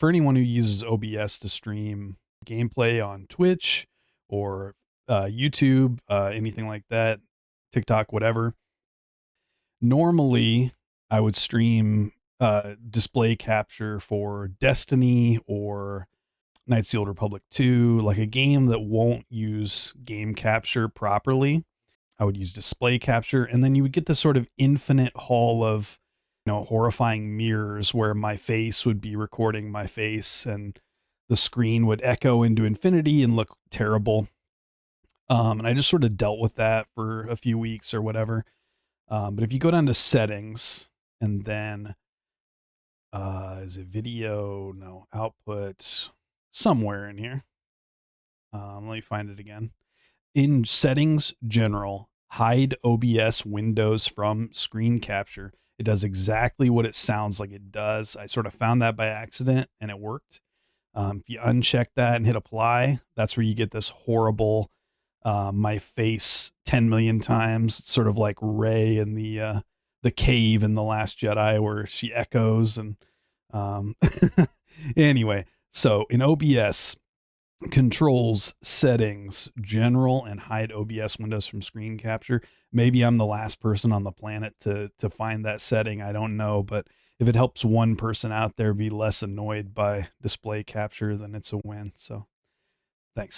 for anyone who uses OBS to stream gameplay on Twitch or YouTube, anything like that, TikTok, whatever. Normally, I would stream display capture for Destiny or Knights of the Old Republic 2, like a game that won't use game capture properly. I would use display capture, and then you would get this sort of infinite hall of, horrifying mirrors where my face would be recording my face and the screen would echo into infinity and look terrible. And I just sort of dealt with that for a few weeks or whatever. But if you go down to settings and then, is it video? No, output, somewhere in here. Let me find it again. In settings, general, hide OBS windows from screen capture. It does exactly what it sounds like it does. I sort of found that by accident and it worked. If you uncheck that and hit apply, that's where you get this horrible, my face 10 million times, sort of like Rey in the cave in The Last Jedi where she echoes. And anyway, so in OBS, controls, settings, general, and hide OBS windows from screen capture. Maybe I'm the last person on the planet to find that setting. I don't know, but if it helps one person out there be less annoyed by display capture, then it's a win. So